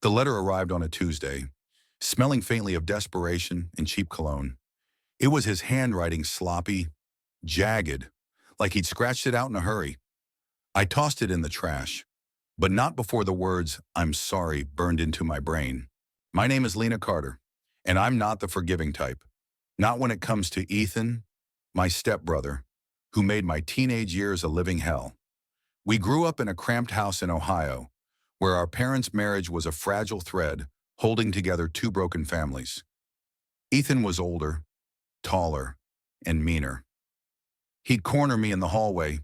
The letter arrived on a Tuesday, smelling faintly of desperation and cheap cologne. It was his handwriting, sloppy, jagged, like he'd scratched it out in a hurry. I tossed it in the trash, but not before the words, "I'm sorry," burned into my brain. My name is Lena Carter, and I'm not the forgiving type. Not when it comes to Ethan, my stepbrother, who made my teenage years a living hell. We grew up in a cramped house in Ohio, where our parents' marriage was a fragile thread holding together two broken families. Ethan was older, taller, and meaner. He'd corner me in the hallway,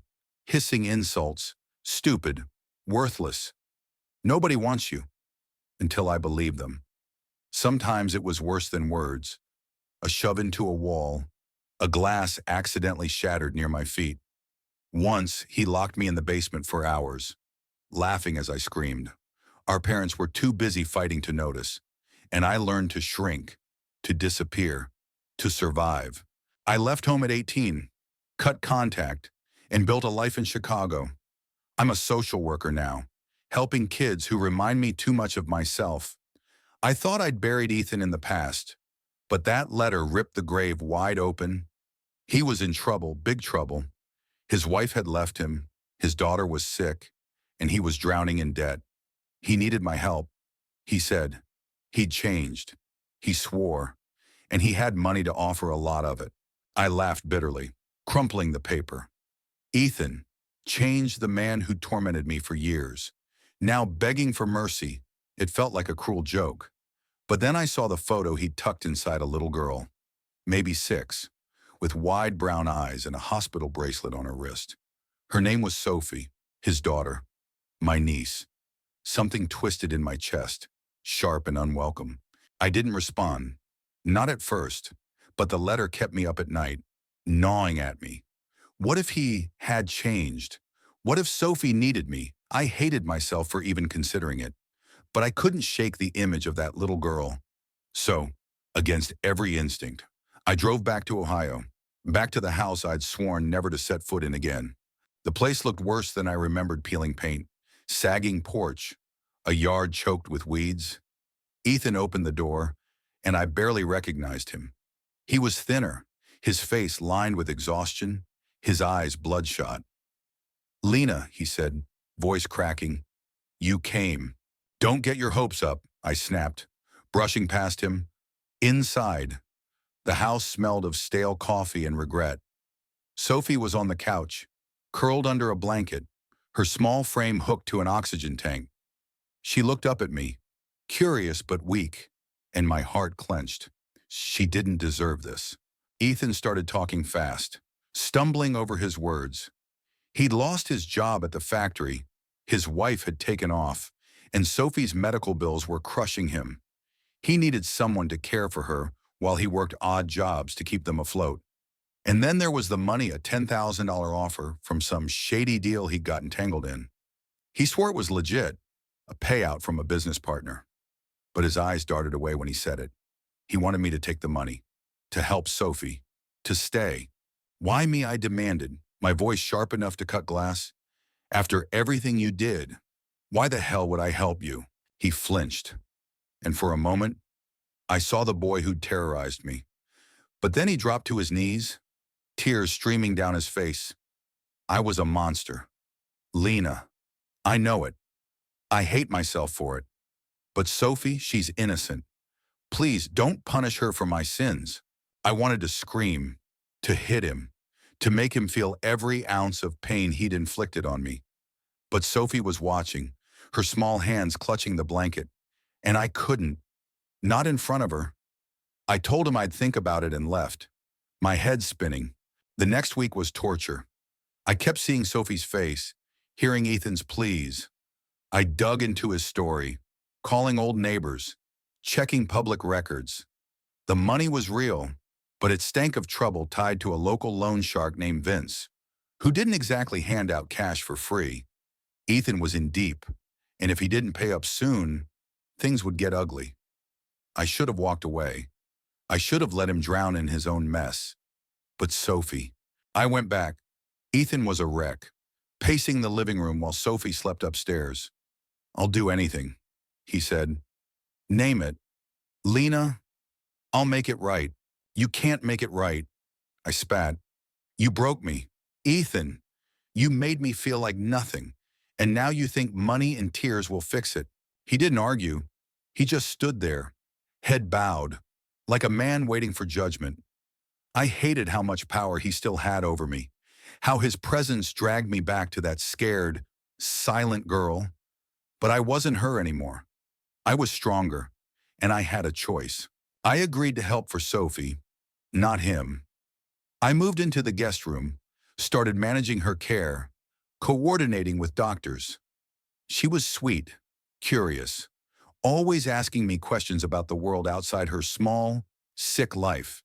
hissing insults, stupid, worthless. Nobody wants you, until I believed them. Sometimes it was worse than words. A shove into a wall, a glass accidentally shattered near my feet. Once, he locked me in the basement for hours, laughing as I screamed. Our parents were too busy fighting to notice, and I learned to shrink, to disappear, to survive. I left home at 18, cut contact, and built a life in Chicago. I'm a social worker now, helping kids who remind me too much of myself. I thought I'd buried Ethan in the past, but that letter ripped the grave wide open. He was in trouble, big trouble. His wife had left him, his daughter was sick, and he was drowning in debt. He needed my help. He said he'd changed. He swore, and he had money to offer, a lot of it. I laughed bitterly, crumpling the paper. Ethan, changed, the man who tormented me for years, now begging for mercy. It felt like a cruel joke. But then I saw the photo he'd tucked inside a little girl, maybe 6, with wide brown eyes and a hospital bracelet on her wrist. Her name was Sophie, his daughter, my niece. Something twisted in my chest, sharp and unwelcome. I didn't respond, not at first, but the letter kept me up at night, gnawing at me. What if he had changed? What if Sophie needed me? I hated myself for even considering it, but I couldn't shake the image of that little girl. So, against every instinct, I drove back to Ohio, back to the house I'd sworn never to set foot in again. The place looked worse than I remembered peeling paint. Sagging porch, a yard choked with weeds. Ethan opened the door, and I barely recognized him. He was thinner, his face lined with exhaustion, his eyes bloodshot. "Lena," he said, voice cracking, "you came." "Don't get your hopes up," I snapped, brushing past him. Inside, the house smelled of stale coffee and regret. Sophie was on the couch, curled under a blanket, her small frame hooked to an oxygen tank. She looked up at me, curious but weak, and my heart clenched. She didn't deserve this. Ethan started talking fast, stumbling over his words. He'd lost his job at the factory, his wife had taken off, and Sophie's medical bills were crushing him. He needed someone to care for her while he worked odd jobs to keep them afloat. And then there was the money, a $10,000 offer from some shady deal he'd gotten tangled in. He swore it was legit, a payout from a business partner. But his eyes darted away when he said it. He wanted me to take the money, to help Sophie, to stay. "Why me?" I demanded, my voice sharp enough to cut glass. "After everything you did, why the hell would I help you?" He flinched, and for a moment, I saw the boy who'd terrorized me. But then he dropped to his knees, tears streaming down his face. I was a monster. "Lena, I know it. I hate myself for it. But Sophie, she's innocent. Please don't punish her for my sins." I wanted to scream, to hit him, to make him feel every ounce of pain he'd inflicted on me. But Sophie was watching, her small hands clutching the blanket, and I couldn't, not in front of her. I told him I'd think about it and left, my head spinning. The next week was torture. I kept seeing Sophie's face, hearing Ethan's pleas. I dug into his story, calling old neighbors, checking public records. The money was real, but it stank of trouble tied to a local loan shark named Vince, who didn't exactly hand out cash for free. Ethan was in deep, and if he didn't pay up soon, things would get ugly. I should have walked away. I should have let him drown in his own mess. But Sophie. I went back. Ethan was a wreck, pacing the living room while Sophie slept upstairs. "I'll do anything," he said, Name it. Lena, I'll make it right. You can't make it right. I spat. You broke me. Ethan, you made me feel like nothing. And now you think money and tears will fix it. He didn't argue. He just stood there, head bowed, like a man waiting for judgment. I hated how much power he still had over me, how his presence dragged me back to that scared, silent girl. But I wasn't her anymore. I was stronger, and I had a choice. I agreed to help for Sophie, not him. I moved into the guest room, started managing her care, coordinating with doctors. She was sweet, curious, always asking me questions about the world outside her small, sick life.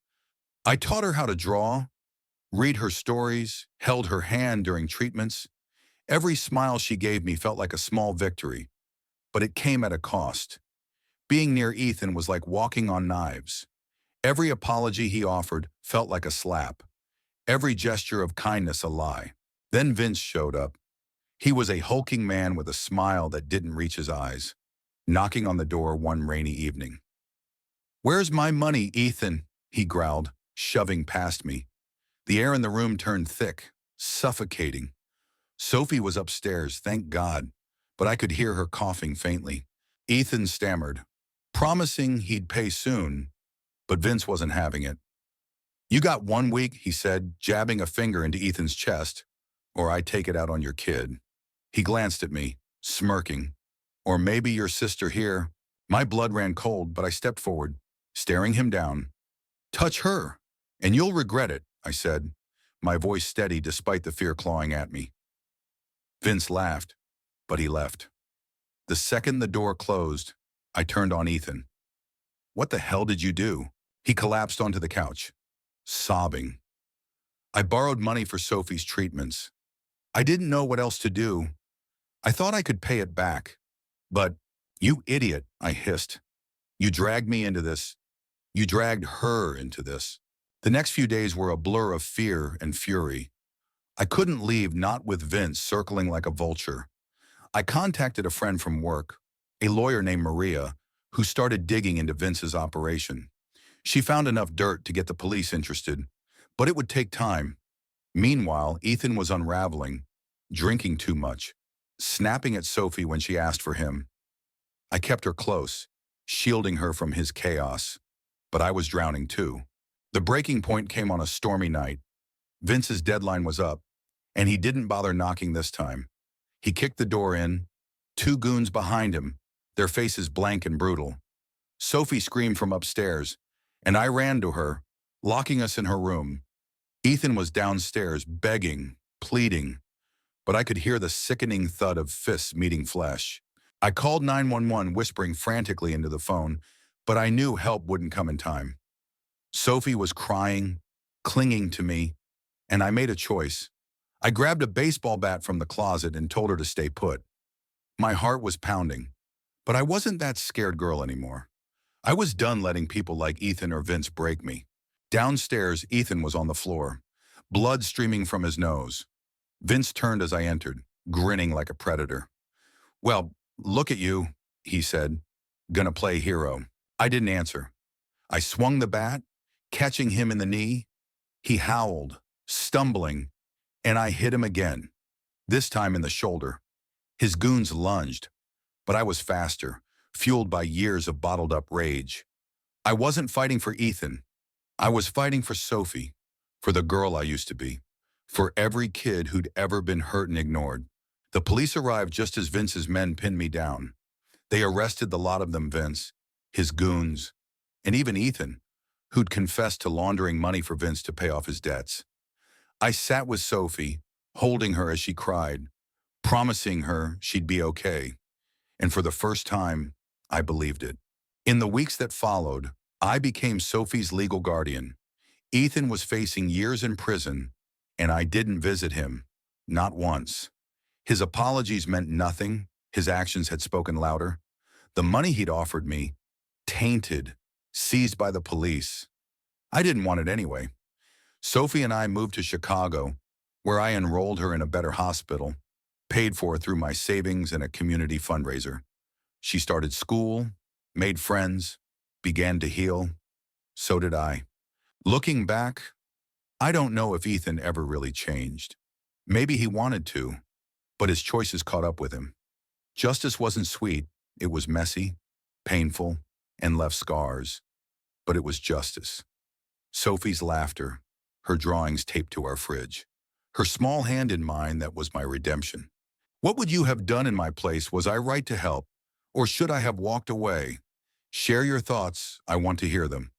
I taught her how to draw, read her stories, held her hand during treatments. Every smile she gave me felt like a small victory, but it came at a cost. Being near Ethan was like walking on knives. Every apology he offered felt like a slap, every gesture of kindness a lie. Then Vince showed up. He was a hulking man with a smile that didn't reach his eyes, knocking on the door one rainy evening. "Where's my money, Ethan?" he growled, shoving past me. The air in the room turned thick, suffocating. Sophie was upstairs, thank God, but I could hear her coughing faintly. Ethan stammered, promising he'd pay soon, but Vince wasn't having it. "You got 1 week," he said, jabbing a finger into Ethan's chest, "or I take it out on your kid." He glanced at me, smirking. "Or maybe your sister here." My blood ran cold, but I stepped forward, staring him down. "Touch her, and you'll regret it," I said, my voice steady despite the fear clawing at me. Vince laughed, but he left. The second the door closed, I turned on Ethan. "What the hell did you do?" He collapsed onto the couch, sobbing. "I borrowed money for Sophie's treatments. I didn't know what else to do. I thought I could pay it back. But, you idiot," I hissed. "You dragged me into this. You dragged her into this." The next few days were a blur of fear and fury. I couldn't leave, not with Vince circling like a vulture. I contacted a friend from work, a lawyer named Maria, who started digging into Vince's operation. She found enough dirt to get the police interested, but it would take time. Meanwhile, Ethan was unraveling, drinking too much, snapping at Sophie when she asked for him. I kept her close, shielding her from his chaos, but I was drowning too. The breaking point came on a stormy night. Vince's deadline was up, and he didn't bother knocking this time. He kicked the door in, two goons behind him, their faces blank and brutal. Sophie screamed from upstairs, and I ran to her, locking us in her room. Ethan was downstairs, begging, pleading, but I could hear the sickening thud of fists meeting flesh. I called 911, whispering frantically into the phone, but I knew help wouldn't come in time. Sophie was crying, clinging to me, and I made a choice. I grabbed a baseball bat from the closet and told her to stay put. My heart was pounding, but I wasn't that scared girl anymore. I was done letting people like Ethan or Vince break me. Downstairs, Ethan was on the floor, blood streaming from his nose. Vince turned as I entered, grinning like a predator. "Well, look at you," he said. "Gonna play hero." I didn't answer. I swung the bat, catching him in the knee. He howled, stumbling, and I hit him again, this time in the shoulder. His goons lunged, but I was faster, fueled by years of bottled-up rage. I wasn't fighting for Ethan. I was fighting for Sophie, for the girl I used to be, for every kid who'd ever been hurt and ignored. The police arrived just as Vince's men pinned me down. They arrested the lot of them, Vince, his goons, and even Ethan, who'd confessed to laundering money for Vince to pay off his debts. I sat with Sophie, holding her as she cried, promising her she'd be okay. And for the first time, I believed it. In the weeks that followed, I became Sophie's legal guardian. Ethan was facing years in prison, and I didn't visit him, not once. His apologies meant nothing. His actions had spoken louder. The money he'd offered me, tainted, seized by the police. I didn't want it anyway. Sophie and I moved to Chicago, where I enrolled her in a better hospital, paid for through my savings and a community fundraiser. She started school, made friends, began to heal. So did I. Looking back, I don't know if Ethan ever really changed. Maybe he wanted to, but his choices caught up with him. Justice wasn't sweet. It was messy, painful, and left scars. But it was justice. Sophie's laughter, her drawings taped to our fridge, her small hand in mine that was my redemption. What would you have done in my place? Was I right to help? Or should I have walked away? Share your thoughts. I want to hear them.